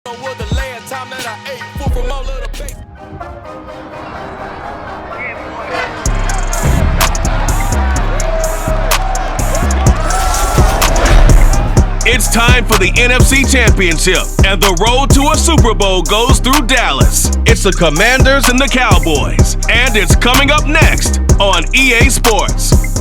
It's time for the NFC Championship, and the road to a Super Bowl goes through Dallas. It's the Commanders and the Cowboys, and it's coming up next on EA Sports.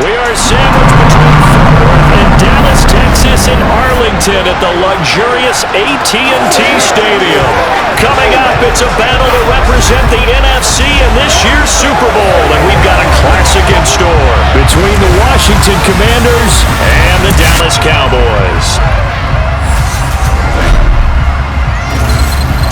We are sandwiched between Fort Worth and Dallas, Texas, and Arlington at the luxurious AT&T Stadium. Coming up, it's a battle to represent the NFC in this year's Super Bowl, and we've got a classic in store between the Washington Commanders and the Dallas Cowboys.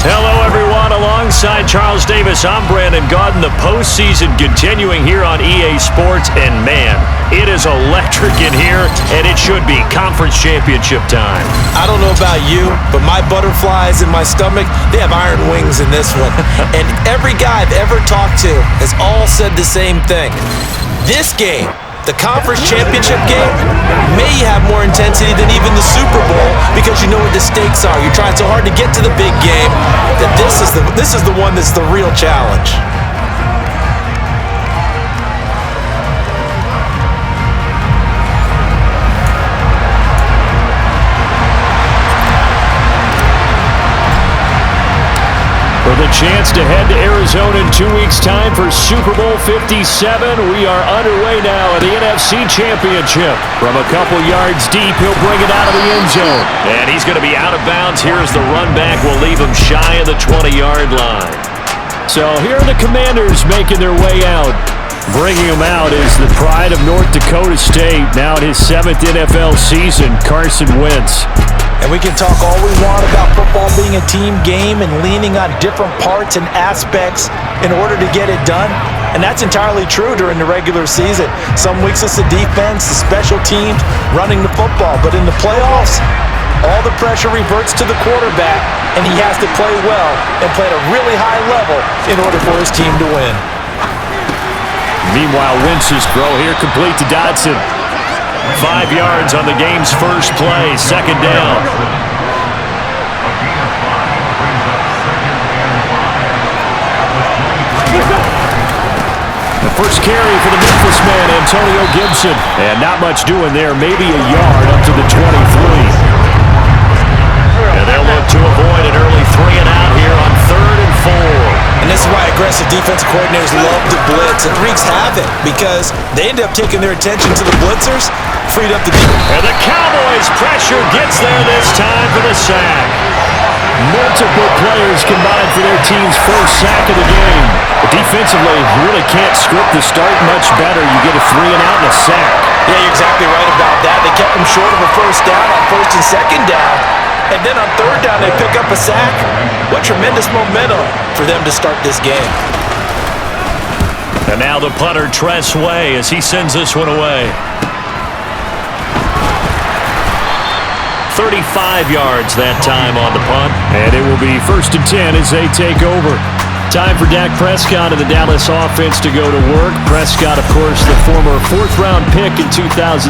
Hello, everyone. Alongside Charles Davis, I'm Brandon Gaudin. The postseason continuing here on EA Sports, and man, it is electric in here, and it should be conference championship time. I don't know about you, but my butterflies in my stomach, they have iron wings in this one. And every guy I've ever talked to has all said the same thing. This game, the conference championship game, may have more intensity than even the Super Bowl because you know what the stakes are. You're trying so hard to get to the big game that this is the one that's the real challenge. For the chance to head to Arizona in 2 weeks' time for Super Bowl 57, we are underway now in the NFC Championship. From a couple yards deep, he'll bring it out of the end zone. And he's going to be out of bounds. Here's the run back. We'll leave him shy of the 20-yard line. So here are the Commanders making their way out. Bringing him out is the pride of North Dakota State, now in his 7th NFL season, Carson Wentz. And we can talk all we want about football being a team game and leaning on different parts and aspects in order to get it done. And that's entirely true during the regular season. Some weeks it's the defense, the special teams, running the football. But in the playoffs, all the pressure reverts to the quarterback, and he has to play well and play at a really high level in order for his team to win. Meanwhile, Wentz's throw here complete to Dodson. 5 yards on the game's first play, second down. The first carry for the Memphis man, Antonio Gibson. And not much doing there, maybe a yard up to the 23. And they'll look to avoid an early 3-and-out here on 3rd and 4. And this is why aggressive defensive coordinators love to blitz. It wreaks havoc because they end up taking their attention to the blitzers, freed up the defense. And the Cowboys' pressure gets there this time for the sack. Multiple players combined for their team's first sack of the game. But defensively, you really can't script the start much better. You get a 3-and-out and a sack. Yeah, you're exactly right about that. They kept them short of a first down on 1st and 2nd down. And then on 3rd down, they pick up a sack. What tremendous momentum for them to start this game. And now the punter, Tress Way, as he sends this one away. 35 yards that time on the punt. And it will be 1st and 10 as they take over. Time for Dak Prescott and the Dallas offense to go to work. Prescott, of course, the former 4th-round pick in 2016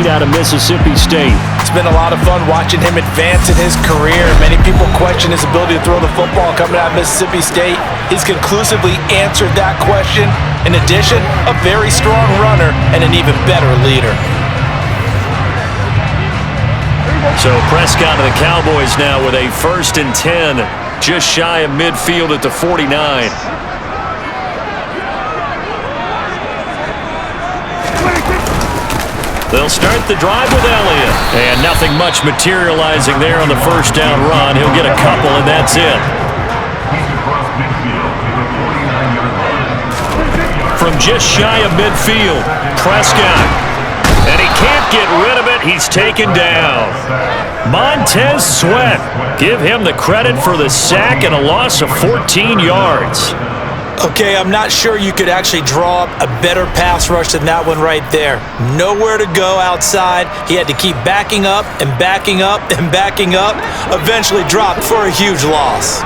out of Mississippi State. It's been a lot of fun watching him advance in his career. Many people question his ability to throw the football coming out of Mississippi State. He's conclusively answered that question. In addition, a very strong runner and an even better leader. So Prescott and the Cowboys now with a 1st and 10. Just shy of midfield at the 49. They'll start the drive with Elliott. And nothing much materializing there on the first down run. He'll get a couple, and that's it. From just shy of midfield, Prescott. And he can't get rid of it. He's taken down. Montez Sweat. Give him the credit for the sack and a loss of 14 yards. Okay, I'm not sure you could actually draw up a better pass rush than that one right there. Nowhere to go outside. He had to keep backing up and backing up and backing up. Eventually dropped for a huge loss.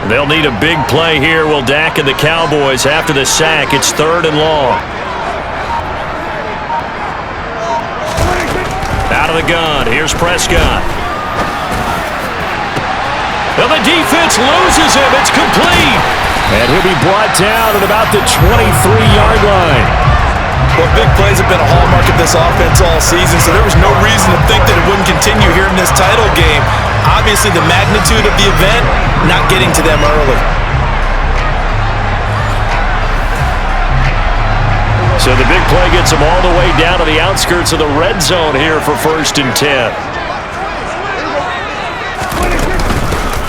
They'll need a big play here. Will Dak and the Cowboys after the sack. It's 3rd and long. the gun. Here's Prescott. And the defense loses him. It's complete. And he'll be brought down at about the 23-yard line. Well, big plays have been a hallmark of this offense all season, so there was no reason to think that it wouldn't continue here in this title game. Obviously, the magnitude of the event not getting to them early. So the big play gets them all the way down to the outskirts of the red zone here for 1st and 10.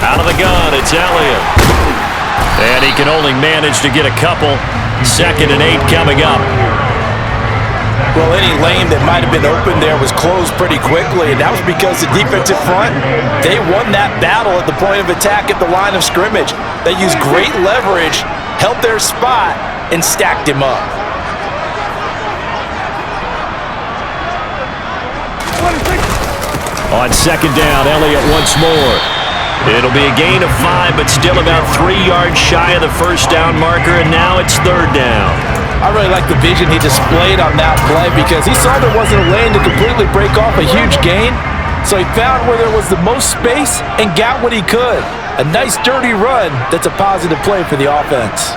Out of the gun, it's Elliott. And he can only manage to get a couple. 2nd and 8 coming up. Well, any lane that might have been open there was closed pretty quickly, and that was because the defensive front, they won that battle at the point of attack at the line of scrimmage. They used great leverage, held their spot, and stacked him up. On 2nd down, Elliott once more. It'll be a gain of 5, but still about 3 yards shy of the 1st down marker, and now it's 3rd down. I really like the vision he displayed on that play because he saw there wasn't a lane to completely break off a huge gain, so he found where there was the most space and got what he could. A nice, dirty run that's a positive play for the offense.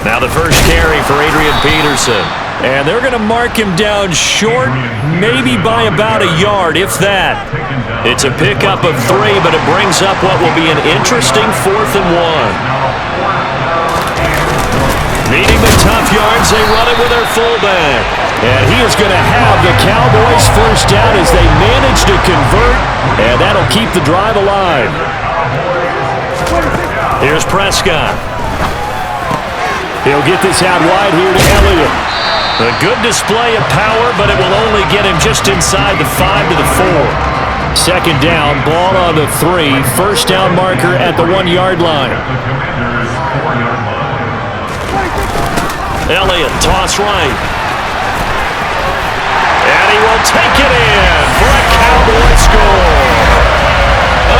Now the first carry for Adrian Peterson. And they're going to mark him down short, maybe by about a yard, if that. It's a pickup of 3, but it brings up what will be an interesting 4th and 1. Needing the tough yards, they run it with their fullback. And he is going to have the Cowboys 1st down as they manage to convert, and that'll keep the drive alive. Here's Prescott. He'll get this out wide here to Elliott. A good display of power, but it will only get him just inside the 5 to the 4. 2nd down, ball on the 3. 1st down marker at the 1-yard line. Elliott, toss right. And he will take it in for a Cowboy score.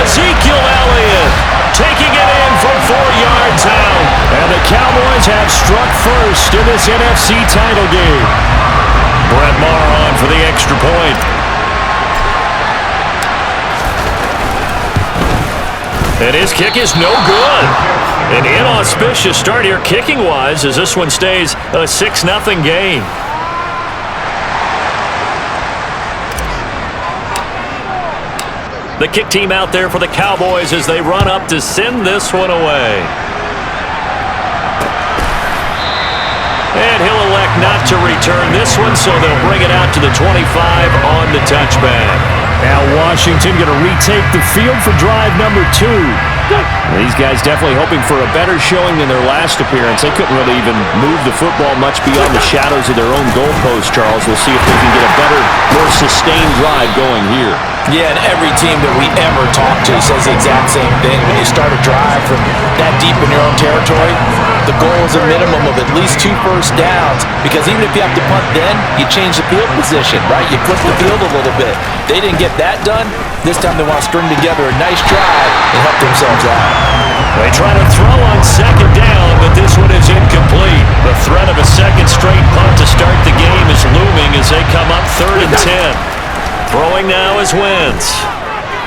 Ezekiel Elliott taking it in for 4 yards out. And the Cowboys have struck first in this NFC title game. Brett Maher on for the extra point. And his kick is no good. An inauspicious start here kicking-wise as this one stays a 6-0 game. The kick team out there for the Cowboys as they run up to send this one away. And he'll elect not to return this one, so they'll bring it out to the 25 on the touchback. Now Washington going to retake the field for drive number 2. These guys definitely hoping for a better showing than their last appearance. They couldn't really even move the football much beyond the shadows of their own goalpost, Charles. We'll see if they can get a better, more sustained drive going here. Yeah, and every team that we ever talk to says the exact same thing. When you start a drive from that deep in your own territory, the goal is a minimum of at least 2 first downs, because even if you have to punt then, you change the field position, right? You flip the field a little bit. They didn't get that done. This time they want to string together a nice drive and help themselves out. They try to throw on 2nd down, but this one is incomplete. The threat of a 2nd straight punt to start the game is looming as they come up 3rd and 10. Throwing now is Wentz.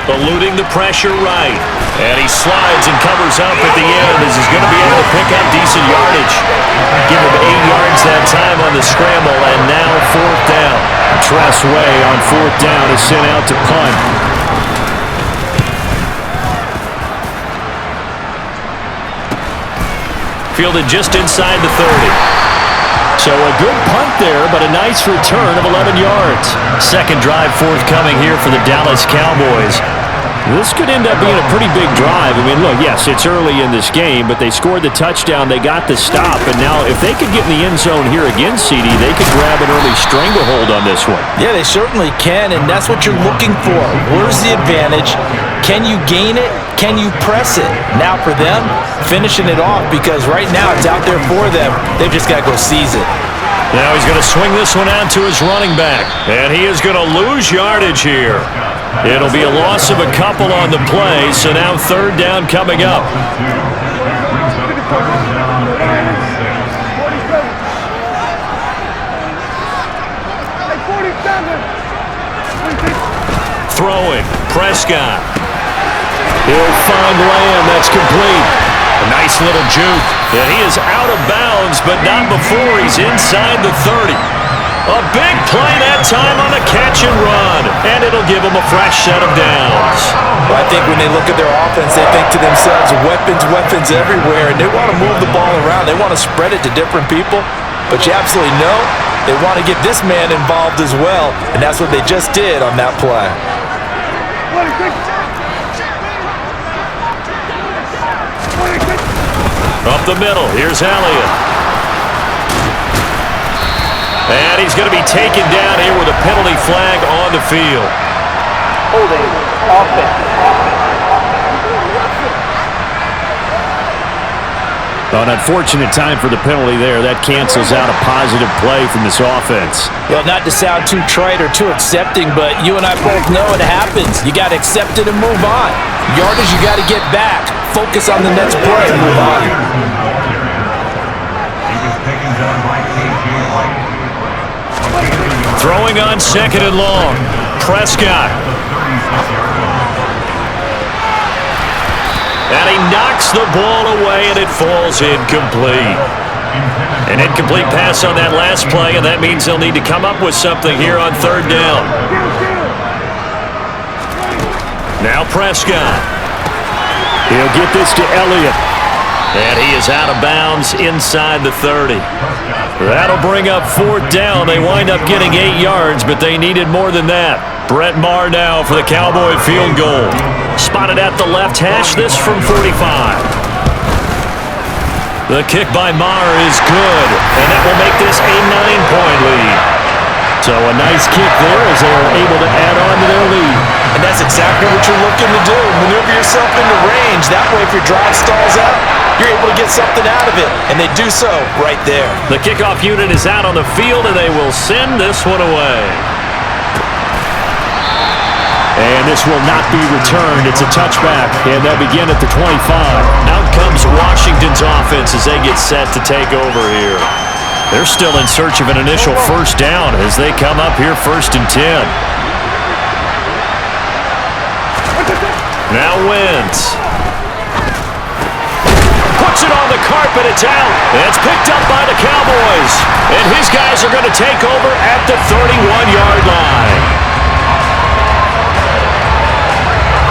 Eluding the pressure right. And he slides and covers up at the end as he's going to be able to pick up decent yardage. Give him 8 yards that time on the scramble, and now 4th down. Tress Way on 4th down is sent out to punt. Fielded just inside the 30. So a good punt there, but a nice return of 11 yards. 2nd drive forthcoming here for the Dallas Cowboys. This could end up being a pretty big drive. I mean, look, yes, it's early in this game, but they scored the touchdown, they got the stop, and now if they could get in the end zone here again, CD, they could grab an early stranglehold on this one. Yeah, they certainly can, and that's what you're looking for. Where's the advantage? Can you gain it? Can you press it? Now for them, finishing it off, because right now it's out there for them. They've just got to go seize it. Now he's going to swing this one out to his running back, and he is going to lose yardage here. It'll be a loss of a couple on the play, so now 3rd down coming up. Throwing, Prescott. He'll find Lamb. That's complete. A nice little juke. And he is out of bounds, but not before he's inside the 30. A big play that time on the catch and run, and it'll give them a fresh set of downs. Well, I think when they look at their offense, they think to themselves, weapons everywhere, and they want to move the ball around. They want to spread it to different people, but you absolutely know they want to get this man involved as well, and that's what they just did on that play. Up the middle, here's Elliott. And he's going to be taken down here with a penalty flag on the field. Holding, offense. An unfortunate time for the penalty there. That cancels out a positive play from this offense. Well, not to sound too trite or too accepting, but you and I both know it happens. You got to accept it and move on. Yardage, you got to get back. Focus on the next play and move on. Throwing on second and long. Prescott. And he knocks the ball away, and it falls incomplete. An incomplete pass on that last play, and that means they'll need to come up with something here on third down. Now Prescott. He'll get this to Elliott. And he is out of bounds inside the 30. That'll bring up fourth down. They wind up getting 8 yards, but they needed more than that. Brett Maher now for the Cowboy field goal. Spotted at the left hash, this from 45. The kick by Maher is good, and that will make this a 9-point lead. So a nice kick there as they are able to add on to their lead. And that's exactly what you're looking to do. Maneuver yourself into range. That way, if your drive stalls out, you're able to get something out of it. And they do so right there. The kickoff unit is out on the field, and they will send this one away. And this will not be returned. It's a touchback, and they'll begin at the 25. Out comes Washington's offense as they get set to take over here. They're still in search of an initial first down as they come up here 1st and 10. Now Wentz. Puts it on the carpet, it's out. It's picked up by the Cowboys. And his guys are going to take over at the 31-yard line.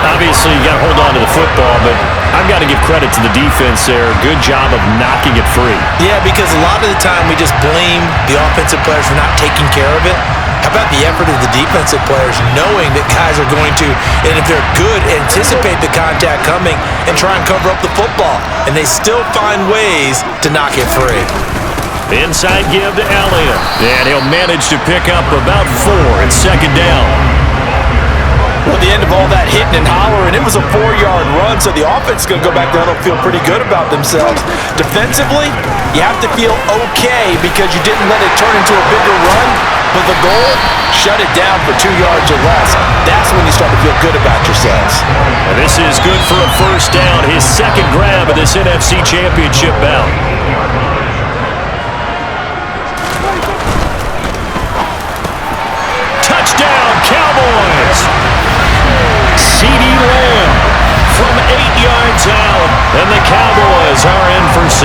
Obviously, you got to hold on to the football, but I've got to give credit to the defense there. Good job of knocking it free. Yeah, because a lot of the time we just blame the offensive players for not taking care of it. How about the effort of the defensive players knowing that guys are going to, and if they're good, anticipate the contact coming and try and cover up the football. And they still find ways to knock it free. Inside give to Elliott. And he'll manage to pick up about 4 and 2nd down. Well, at the end of all that hitting and hollering, it was a 4-yard run, so the offense is going to go back down and feel pretty good about themselves. Defensively, you have to feel okay because you didn't let it turn into a bigger run, but the goal, shut it down for 2 yards or less. That's when you start to feel good about yourselves. And this is good for a first down, his 2nd grab of this NFC Championship bout. Touchdown, Cowboys! CeeDee Lamb from 8 yards out, and the Cowboys are in for 6.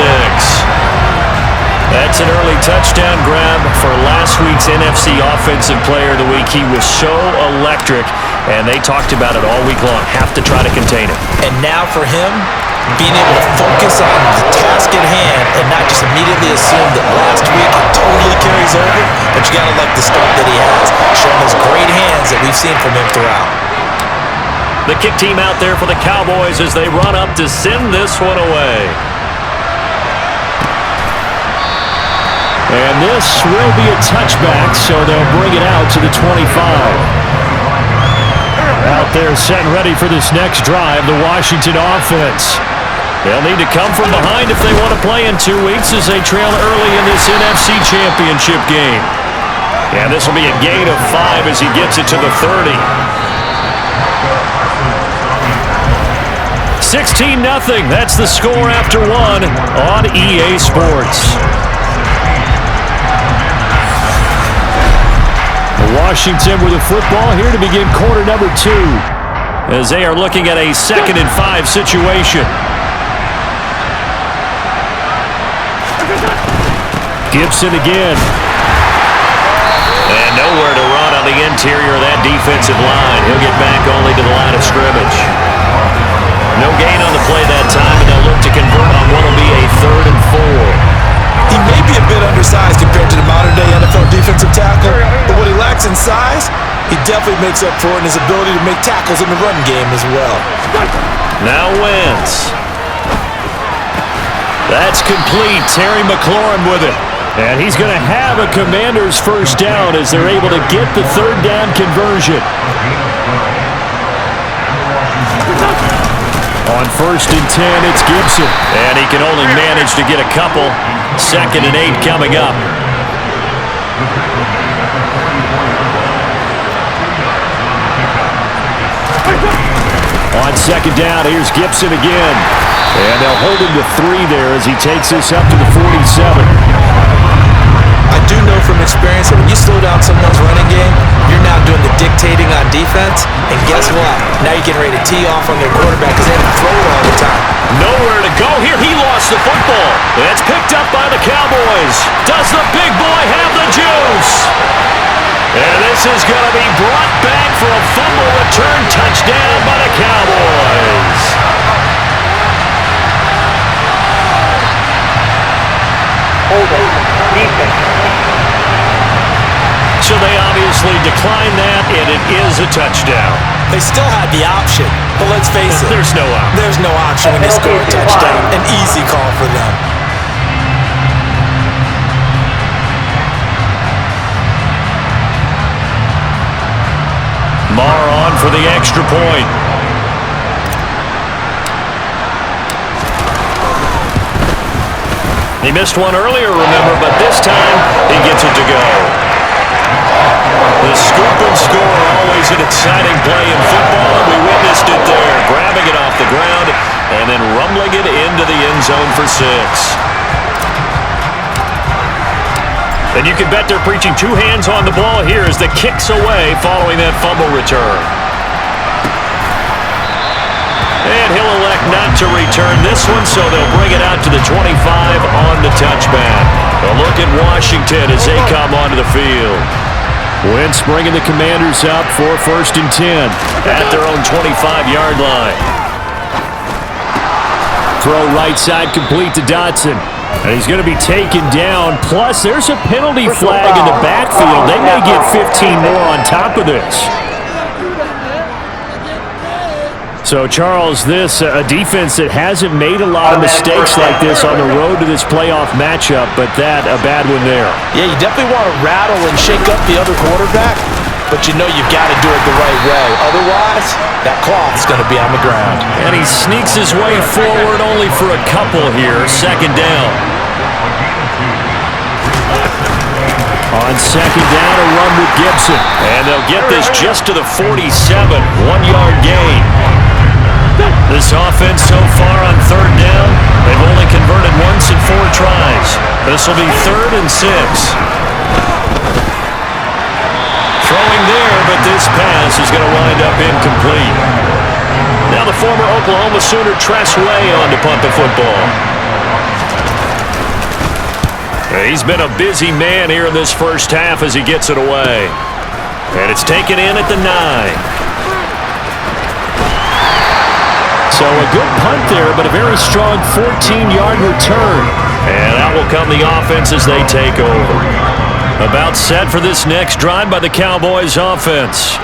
That's an early touchdown grab for last week's NFC Offensive Player of the Week. He was so electric, and they talked about it all week long. Have to try to contain it. And now for him, being able to focus on the task at hand and not just immediately assume that last week it totally carries over, but you got to like the start that he has, showing those great hands that we've seen from him throughout. The kick team out there for the Cowboys as they run up to send this one away. And this will be a touchback, so they'll bring it out to the 25. Out there set and ready for this next drive, the Washington offense. They'll need to come from behind if they want to play in 2 weeks as they trail early in this NFC Championship game. And this will be a gain of 5 as he gets it to the 30. 16-0. That's the score after 1 on EA Sports. Washington with the football here to begin quarter number 2, as they are looking at a 2nd and 5 situation. Gibson again. And nowhere to run on the interior of that defensive line. He'll get back only to the line of scrimmage. No gain on the play that time, and they'll look to convert on what will be a 3rd and 4. He may be a bit undersized compared to the modern-day NFL defensive tackle, but what he lacks in size, he definitely makes up for in his ability to make tackles in the run game as well. Now Wentz. That's complete. Terry McLaurin with it. And he's going to have a Commanders first down as they're able to get the 3rd down conversion. On 1st and 10, it's Gibson. And he can only manage to get a couple. 2nd and 8 coming up. On 2nd down, here's Gibson again. And they'll hold him to 3 there as he takes this up to the 47. I do know from experience that when you slow down someone's running game, you're now doing the dictating on defense. And guess what? Now you're getting ready to tee off on their quarterback because they have to throw it all the time. Nowhere to go here. He lost the football. It's picked up by the Cowboys. Does the big boy have the juice? And this is going to be brought back for a fumble return touchdown by the Cowboys. Holding. Defense. So they obviously declined that, and it is a touchdown. They still had the option, but let's face it. There's no option. There's no option when they score a touchdown. An easy call for them. Marr on for the extra point. He missed one earlier, remember, but this time he gets it to go. The scoop and score, always an exciting play in football, and we witnessed it there, grabbing it off the ground and then rumbling it into the end zone for 6. And you can bet they're preaching 2 hands on the ball here as the kick's away following that fumble return. And he'll elect not to return this one, so they'll bring it out to the 25 on the touchback. A look at Washington as they come onto the field. Wentz bringing the Commanders up for 1st and 10 at their own 25-yard line. Throw right side complete to Dotson. And he's going to be taken down. Plus, there's a penalty flag in the backfield. They may get 15 more on top of this. So, Charles, this a defense that hasn't made a lot of mistakes like this on the road to this playoff matchup, but that a bad one there. Yeah, you definitely want to rattle and shake up the other quarterback, but you know you've got to do it the right way. Otherwise, that cloth's going to be on the ground. And he sneaks his way forward only for a couple here. 2nd down. On 2nd down, a run with Gibson. And they'll get this just to the 47. 1-yard gain. This offense so far on 3rd down, they've only converted once in 4 tries. This will be 3rd and 6. Throwing there, but this pass is going to wind up incomplete. Now the former Oklahoma Sooner Tress Way on to punt the football. He's been a busy man here in this first half as he gets it away. And it's taken in at the 9. So a good punt there, but a very strong 14-yard return. And out will come the offense as they take over. About set for this next drive by the Cowboys offense.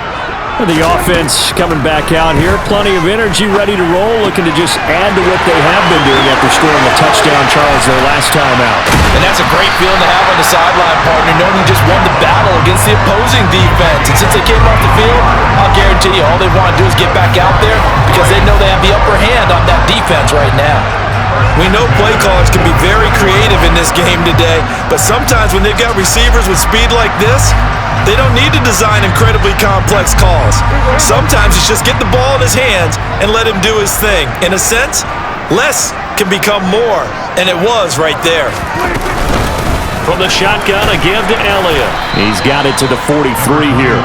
And the offense coming back out here. Plenty of energy, ready to roll, looking to just add to what they have been doing after scoring a touchdown, Charles, their last time out. And that's a great feeling to have on the sideline, partner, knowing you just won the battle against the opposing defense. And since they came off the field, I'll guarantee you all they want to do is get back out there because they know they have the upper hand on that defense right now. We know play callers can be very creative in this game today, but sometimes when they've got receivers with speed like this, they don't need to design incredibly complex calls. Sometimes it's just get the ball in his hands and let him do his thing. In a sense, less can become more, and it was right there. From the shotgun, a give to Elliott. He's got it to the 43 here.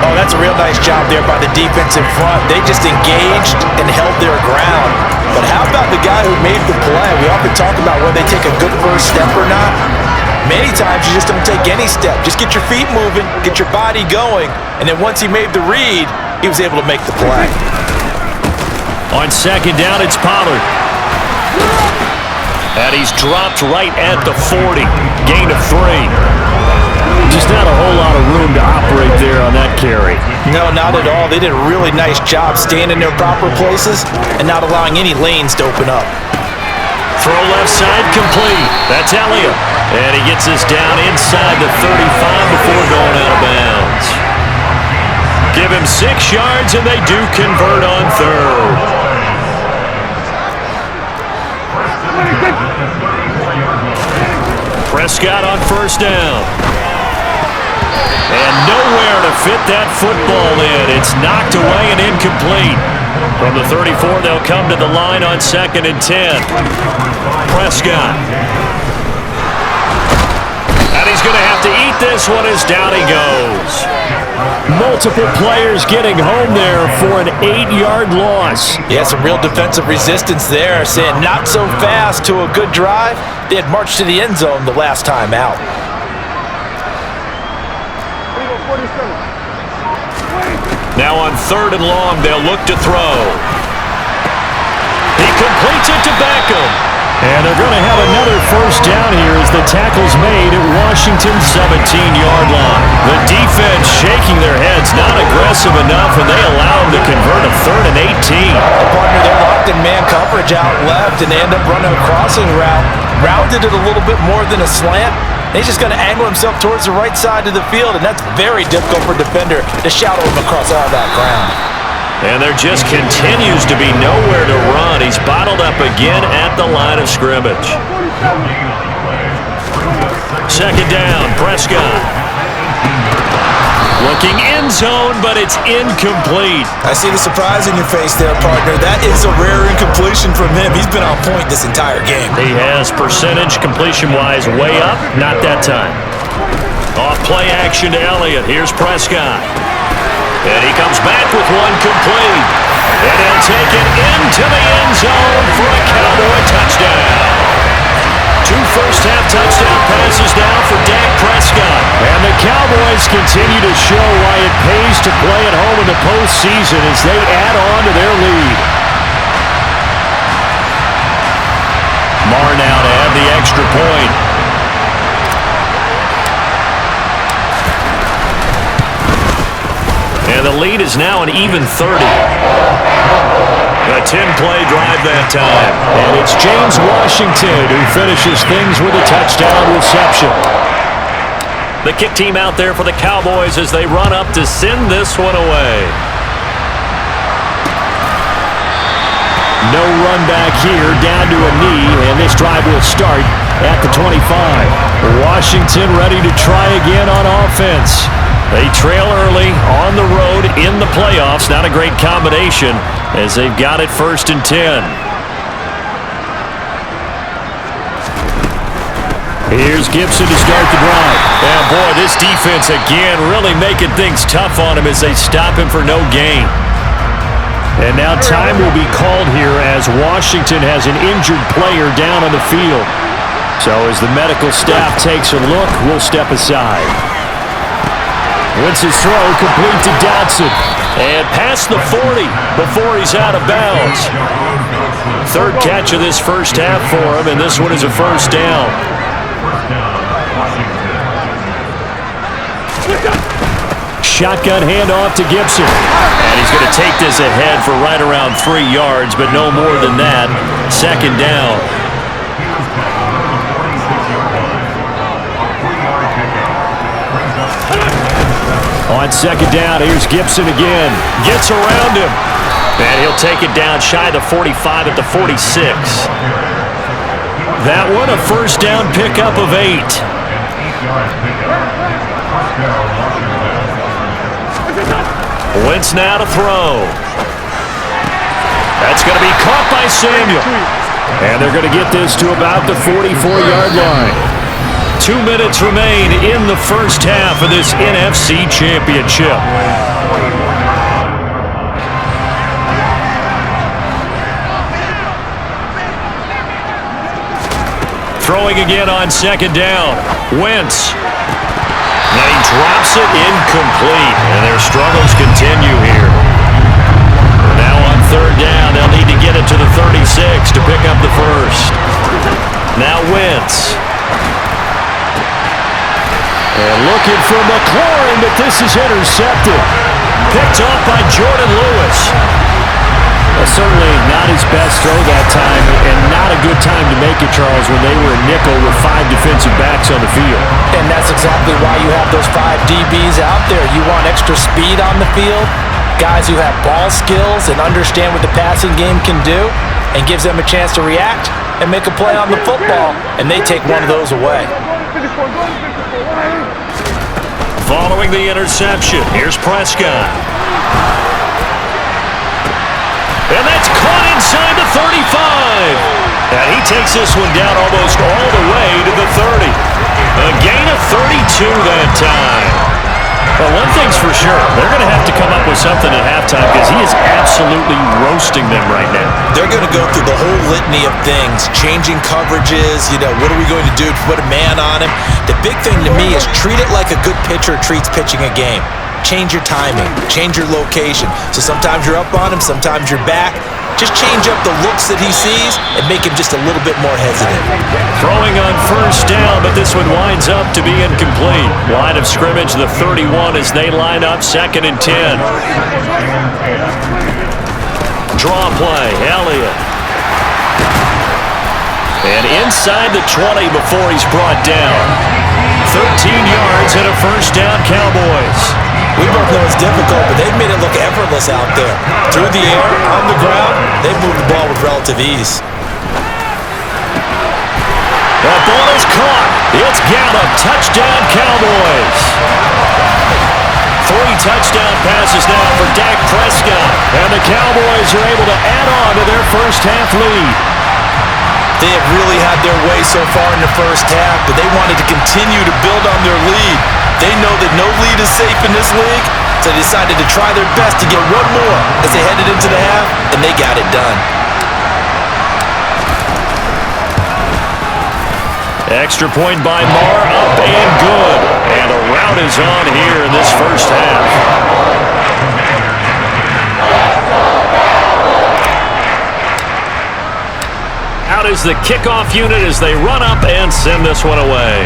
Oh, that's a real nice job there by the defense in front. They just engaged and held their ground. But how about the guy who made the play? We often talk about whether they take a good first step or not. Many times you just don't take any step. Just get your feet moving, get your body going, and then once he made the read, he was able to make the play. On second down, it's Pollard. And he's dropped right at the 40. Gain of 3. Just not a whole lot of room to operate there on that carry. No, not at all. They did a really nice job staying in their proper places and not allowing any lanes to open up. Throw left side complete. That's Elliott. And he gets us down inside the 35 before going out of bounds. Give him 6 yards, and they do convert on third. Prescott on first down. And nowhere to fit that football in. It's knocked away and incomplete. From the 34, they'll come to the line on 2nd and 10. Prescott. And he's going to have to eat this one as down he goes. Multiple players getting home there for an 8-yard loss. Yeah, some real defensive resistance there, saying not so fast to a good drive. They had marched to the end zone the last time out. Now on 3rd and long, they'll look to throw. He completes it to Beckham. And they're going to have another first down here as the tackle's made at Washington's 17-yard line. The defense shaking their heads, not aggressive enough, and they allow them to convert a 3rd and 18. Partner, they're locked in man coverage out left, and they end up running a crossing route. Rounded it a little bit more than a slant. He's just going to angle himself towards the right side of the field, and that's very difficult for a defender to shadow him across all that ground. And there just continues to be nowhere to run. He's bottled up again at the line of scrimmage. Second down, Prescott. Looking end zone, but it's incomplete. I see the surprise in your face there, partner. That is a rare incompletion from him. He's been on point this entire game. He has percentage completion-wise way up, not that time. Off play action to Elliott. Here's Prescott. And he comes back with one complete. And he'll take it into the end zone for a Cowboy touchdown. 2 first-half touchdown passes now for Dak Prescott. And the Cowboys continue to show why it pays to play at home in the postseason as they add on to their lead. Marr now to add the extra point. And the lead is now an even 30. A 10-play drive that time. And it's James Washington who finishes things with a touchdown reception. The kick team out there for the Cowboys as they run up to send this one away. No run back here, down to a knee, and this drive will start at the 25. Washington ready to try again on offense. They trail early on the road in the playoffs. Not a great combination as they've got it 1st and 10. Here's Gibson to start the drive. And boy, this defense again really making things tough on him as they stop him for no gain. And now time will be called here as Washington has an injured player down on the field. So as the medical staff takes a look, we'll step aside. Wentz's throw complete to Dotson. And past the 40 before he's out of bounds. 3rd catch of this first half for him, and this one is a first down. Shotgun handoff to Gibson. And he's going to take this ahead for right around 3 yards, but no more than that. 2nd down. On 2nd down, here's Gibson again. Gets around him. And he'll take it down shy of the 45 at the 46. That one a first down pickup of 8. Wentz now to throw. That's going to be caught by Samuel. And they're going to get this to about the 44-yard line. 2 minutes remain in the first half of this NFC Championship. Throwing again on second down. Wentz. And he drops it incomplete. And their struggles continue here. Now on third down, they'll need to get it to the 36 to pick up the first. Now Wentz. And looking for McLaurin, but this is intercepted. Picked off by Jordan Lewis. Certainly not his best throw that time, and not a good time to make it, Charles, when they were a nickel with 5 defensive backs on the field. And that's exactly why you have those 5 DBs out there. You want extra speed on the field, guys who have ball skills and understand what the passing game can do, and gives them a chance to react and make a play on the football, and they take one of those away. Following the interception, here's Prescott. And that's caught inside the 35. And he takes this one down almost all the way to the 30. A gain of 32 that time. Well, one thing's for sure. They're going to have to come up with something at halftime because he is absolutely roasting them right now. They're going to go through the whole litany of things, changing coverages, what are we going to do to put a man on him? The big thing to me is treat it like a good pitcher treats pitching a game. Change your timing, change your location. So sometimes you're up on him, sometimes you're back. Just change up the looks that he sees and make him just a little bit more hesitant. Throwing on first down, but this one winds up to be incomplete. Line of scrimmage, the 31 as they line up, 2nd and 10. Draw play, Elliott. And inside the 20 before he's brought down. 13 yards and a first down, Cowboys. We both know it's difficult, but they've made it look effortless out there. Through the air, on the ground, they've moved the ball with relative ease. That ball is caught. It's Gallup. Touchdown, Cowboys. 3 touchdown passes now for Dak Prescott. And the Cowboys are able to add on to their first half lead. They have really had their way so far in the first half, but they wanted to continue to build on their lead. They know that no lead is safe in this league, so they decided to try their best to get one more as they headed into the half, and they got it done. Extra point by Marr, up and good. And a rout is on here in this first half. Out is the kickoff unit as they run up and send this one away.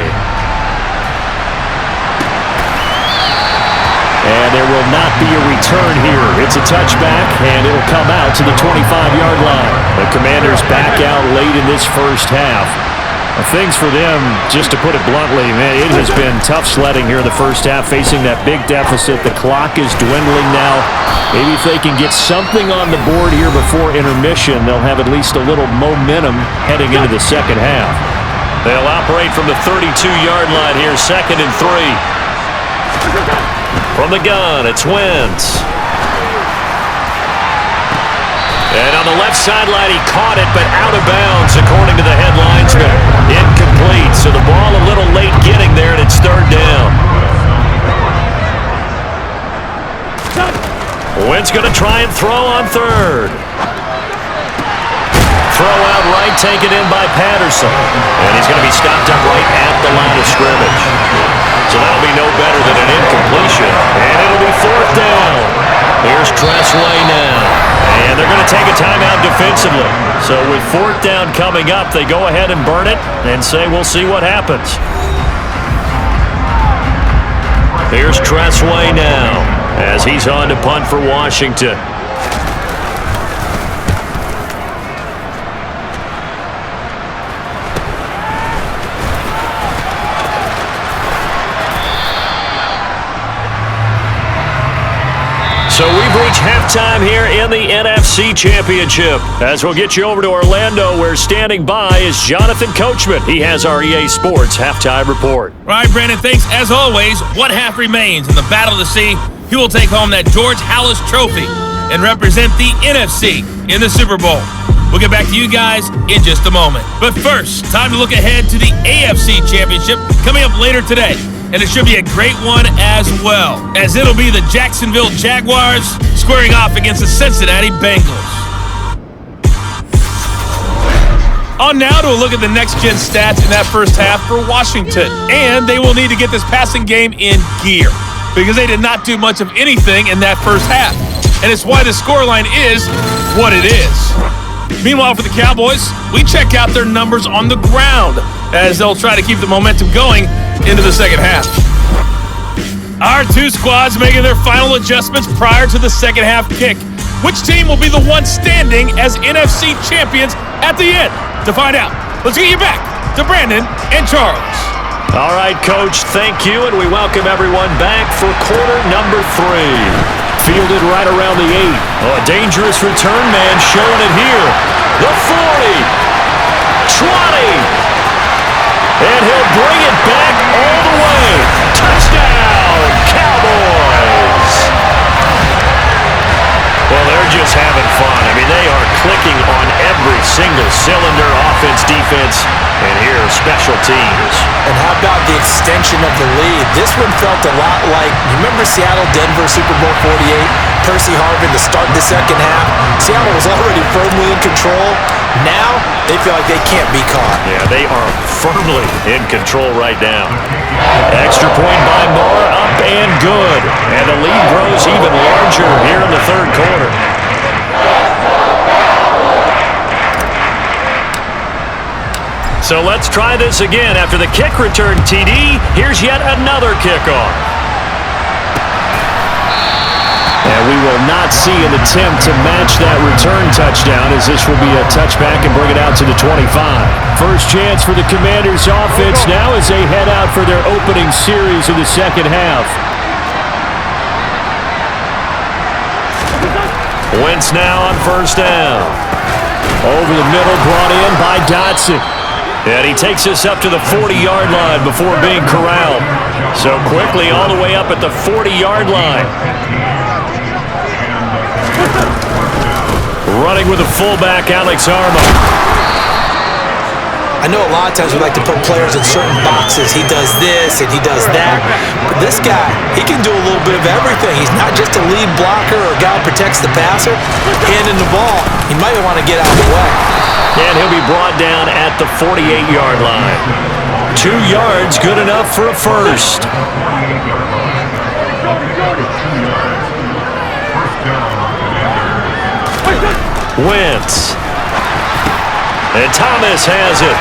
And there will not be a return here. It's a touchback, and it'll come out to the 25-yard line. The Commanders back out late in this first half. Things for them, just to put it bluntly, man, it has been tough sledding here in the first half, facing that big deficit. The clock is dwindling now. Maybe if they can get something on the board here before intermission, they'll have at least a little momentum heading into the second half. They'll operate from the 32-yard line here, 2nd and 3. From the gun, it's Wentz. And on the left sideline, he caught it, but out of bounds, according to the head linesman. Incomplete, so the ball a little late getting there, and it's 3rd down. Wentz going to try and throw on 3rd. Throw out right, taken in by Patterson. And he's going to be stopped up right at the line of scrimmage. So that'll be no better than an incompletion. And it'll be 4th down. Here's Tressway now. And they're going to take a timeout defensively. So with 4th down coming up, they go ahead and burn it and say we'll see what happens. Here's Tressway now as he's on to punt for Washington. So we've reached halftime here in the NFC Championship. As we'll get you over to Orlando, where standing by is Jonathan Coachman. He has our EA Sports halftime report. All right, Brandon, thanks. As always, one half remains in the battle to see who will take home that George Halas Trophy and represent the NFC in the Super Bowl. We'll get back to you guys in just a moment. But first, time to look ahead to the AFC Championship coming up later today. And it should be a great one as well, as it'll be the Jacksonville Jaguars squaring off against the Cincinnati Bengals. On now to a look at the next-gen stats in that first half for Washington. And they will need to get this passing game in gear, because they did not do much of anything in that first half. And it's why the scoreline is what it is. Meanwhile, for the Cowboys, we check out their numbers on the ground, as they'll try to keep the momentum going into the second half. Our two squads making their final adjustments prior to the second half kick. Which team will be the one standing as NFC champions at the end? To find out, let's get you back to Brandon and Charles. All right, Coach, thank you, and we welcome everyone back for quarter number 3. Fielded right around the 8. Oh, a dangerous return man showing it here. The 40. 20. And he'll bring it back all the way. Touchdown, Cowboys. Well, they're just having fun. I mean, they are clicking on every single cylinder, offense, defense, and here, special teams. And how about the extension of the lead? This one felt a lot like, remember Seattle-Denver Super Bowl 48? Percy Harvin to start the second half. Seattle was already firmly in control. Now, they feel like they can't be caught. Yeah, they are firmly in control right now. Extra point by Moore, up and good. And the lead grows even larger here in the third quarter. So let's try this again. After the kick return TD, here's yet another kickoff. And we will not see an attempt to match that return touchdown, as this will be a touchback and bring it out to the 25. First chance for the Commanders' offense now as they head out for their opening series of the second half. Wentz now on first down. Over the middle, brought in by Dotson. And he takes us up to the 40-yard line before being corralled. So quickly all the way up at the 40-yard line. Running with the fullback, Alex Arma. I know a lot of times we like to put players in certain boxes. He does this and he does that. But this guy, he can do a little bit of everything. He's not just a lead blocker or a guy who protects the passer. Handing the ball, he might want to get out of the way. And he'll be brought down at the 48-yard line. 2 yards, good enough for a first. Wentz. And Thomas has it.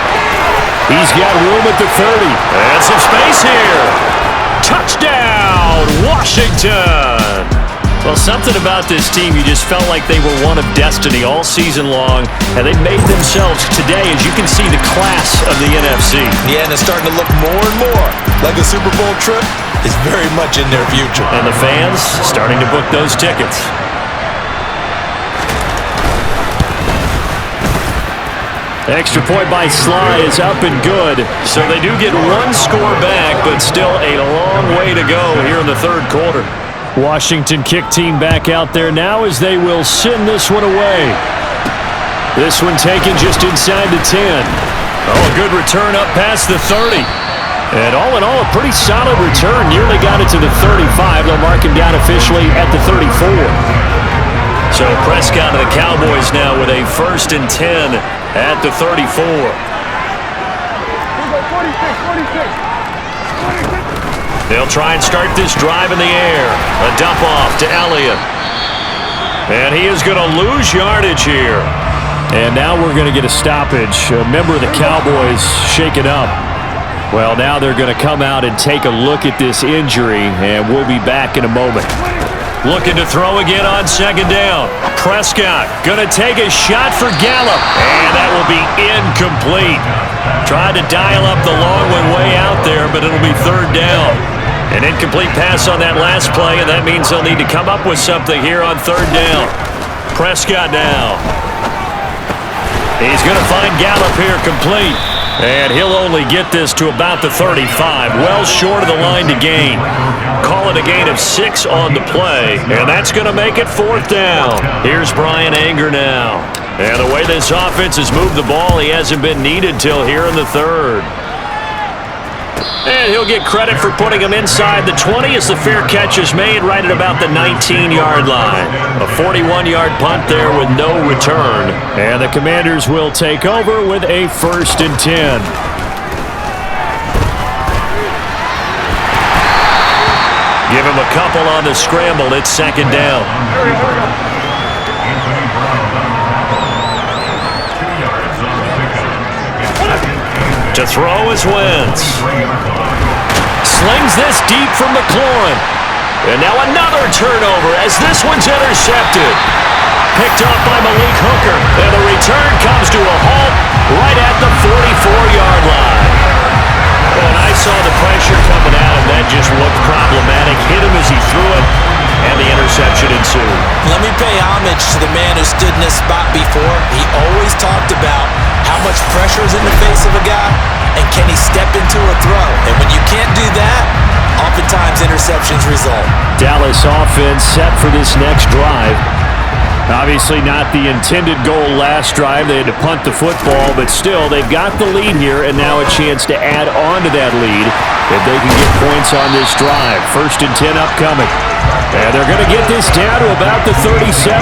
He's got room at the 30. And some space here. Touchdown, Washington. Well, something about this team, you just felt like they were one of destiny all season long, and they made themselves today, as you can see, the class of the NFC. Yeah, and it's starting to look more and more like a Super Bowl trip is very much in their future. And the fans starting to book those tickets. Extra point by Sly is up and good. So they do get 1 score back, but still a long way to go here in the third quarter. Washington kick team back out there now as they will send this one away. This one taken just inside the 10. Oh, a good return up past the 30. And all in all, a pretty solid return. Nearly got it to the 35. They'll mark him down officially at the 34. So Prescott and the Cowboys now with a 1st and 10 at the 34. They'll try and start this drive in the air. A dump off to Elliott. And he is going to lose yardage here. And now we're going to get a stoppage. A member of the Cowboys shaken up. Well, now they're going to come out and take a look at this injury, and we'll be back in a moment. Looking to throw again on second down. Prescott going to take a shot for Gallup, and that will be incomplete. Tried to dial up the long one way out there, but it'll be third down. An incomplete pass on that last play, and that means they'll need to come up with something here on third down. Prescott now. He's going to find Gallup here complete. And he'll only get this to about the 35, well short of the line to gain. Call it a gain of 6 on the play, and that's going to make it 4th down. Here's Brian Anger now. And the way this offense has moved the ball, he hasn't been needed till here in the third. And he'll get credit for putting him inside the 20 as the fair catch is made right at about the 19-yard line. A 41-yard punt there with no return. And the Commanders will take over with a 1st and 10. Give him a couple on the scramble. It's 2nd down. To throw is Wentz. Slings this deep from McLaurin. And now another turnover as this one's intercepted. Picked up by Malik Hooker. And the return comes to a halt right at the 44-yard line. And I saw the pressure coming out, and that just looked problematic. Hit him as he threw it, and the interception ensued. Let me pay homage to the man who stood in this spot before. He always talked about how much pressure is in the face of a guy, and can he step into a throw? And when you can't do that, oftentimes interceptions result. Dallas offense set for this next drive. Obviously not the intended goal last drive. They had to punt the football, but still, they've got the lead here, and now a chance to add on to that lead if they can get points on this drive. 1st and 10 upcoming. And they're going to get this down to about the 37.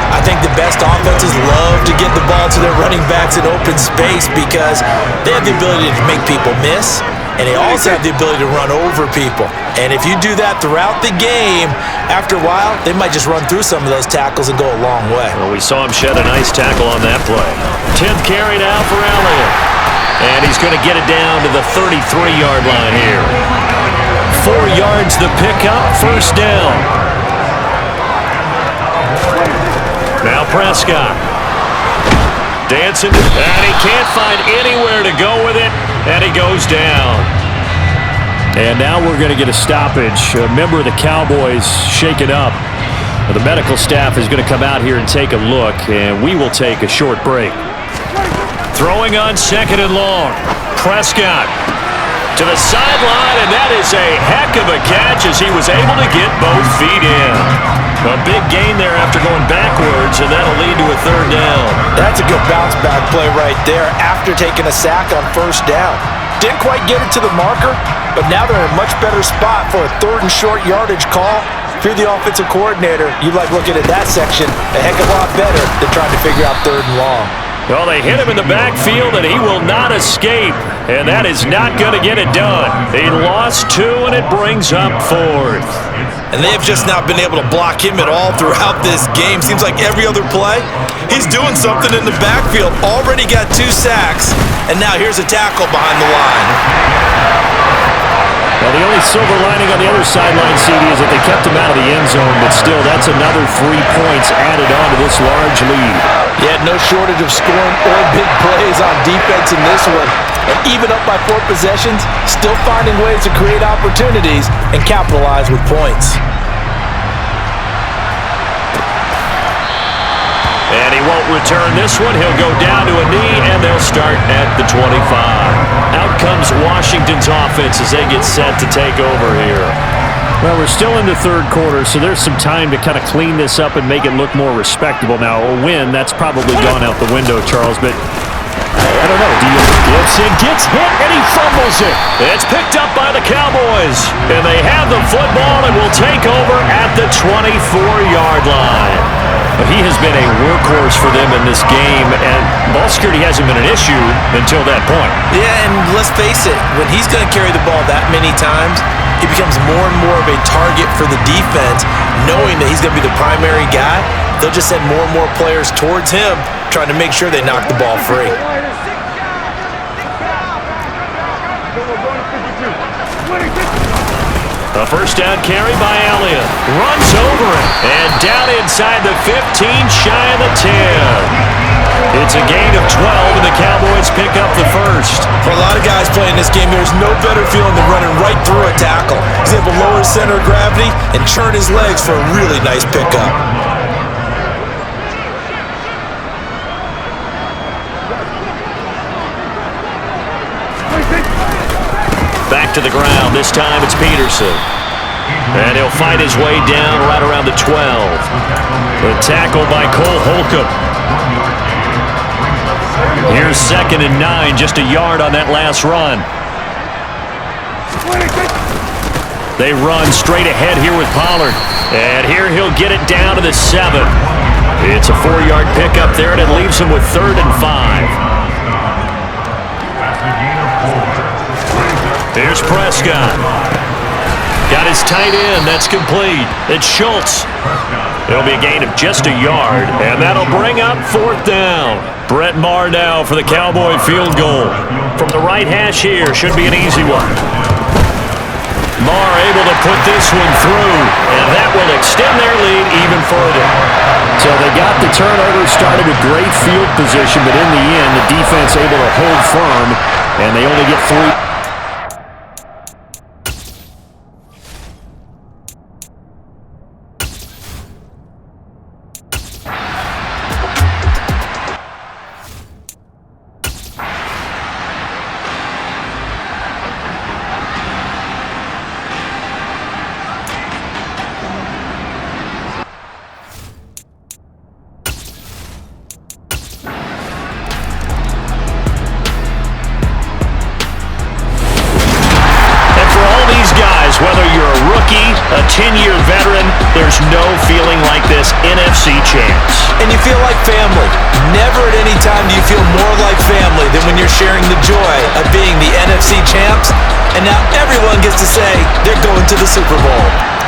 I think the best offenses love to get the ball to their running backs in open space because they have the ability to make people miss, and they also have the ability to run over people. And if you do that throughout the game, after a while, they might just run through some of those tackles and go a long way. Well, we saw him shed a nice tackle on that play. 10th carry now for Elliott. And he's going to get it down to the 33-yard line here. 4 yards the pickup, 1st down. Now Prescott. Dancing, and he can't find anywhere to go with it, and he goes down. And now we're going to get a stoppage. A member of the Cowboys shaken up. The medical staff is going to come out here and take a look, and we will take a short break. Throwing on 2nd and long. Prescott to the sideline, and that is a heck of a catch as he was able to get both feet in. A big gain there after going backwards, and that'll lead to a 3rd down. That's a good bounce back play right there after taking a sack on 1st down. Didn't quite get it to the marker, but now they're in a much better spot for a 3rd and short yardage call. If you're the offensive coordinator, you like looking at that section a heck of a lot better than trying to figure out 3rd and long. Well, they hit him in the backfield, and he will not escape. And that is not going to get it done. He lost 2, and it brings up 4th. And they've just not been able to block him at all throughout this game. Seems like every other play, he's doing something in the backfield. Already got 2 sacks, and now here's a tackle behind the line. Well, the only silver lining on the other sideline, CD, is that they kept him out of the end zone, but still, that's another 3 points added on to this large lead. Yeah, no shortage of scoring or big plays on defense in this one. And even up by 4 possessions, still finding ways to create opportunities and capitalize with points. And he won't return this one. He'll go down to a knee, and they'll start at the 25. Out comes Washington's offense as they get set to take over here. Well, we're still in the 3rd quarter, so there's some time to kind of clean this up and make it look more respectable. Now, a win, that's probably gone out the window, Charles, but I don't know. Gibson gets hit, and he fumbles it. It's picked up by the Cowboys, and they have the football and will take over at the 24-yard line. He has been a workhorse for them in this game, and ball security hasn't been an issue until that point. Yeah, and let's face it, when he's going to carry the ball that many times, he becomes more and more of a target for the defense, knowing that he's going to be the primary guy. They'll just send more and more players towards him, trying to make sure they knock the ball free. A 1st down carry by Elliott. Runs over it. And down inside the 15, shy of the 10. It's a gain of 12, and the Cowboys pick up the 1st. For a lot of guys playing this game, there's no better feeling than running right through a tackle. He's able to lower his center of gravity and churn his legs for a really nice pickup. Back to the ground. This time it's Peterson. And he'll fight his way down right around the 12. The tackle by Cole Holcomb. Here's 2nd and 9, just a yard on that last run. They run straight ahead here with Pollard. And here he'll get it down to the 7. It's a 4-yard pickup there, and it leaves him with 3rd and 5. Here's Prescott. Got his tight end. That's complete. It's Schultz. It'll be a gain of just a yard, and that'll bring up 4th down. Brett Maher now for the Cowboy field goal. From the right hash here, should be an easy one. Maher able to put this one through, and that will extend their lead even further. So they got the turnover, started with great field position, but in the end, the defense able to hold firm, and they only get 3. Whether you're a rookie, a 10-year veteran, there's no feeling like this NFC champs. And you feel like family. Never at any time do you feel more like family than when you're sharing the joy of being the NFC champs. And now everyone gets to say they're going to the Super Bowl.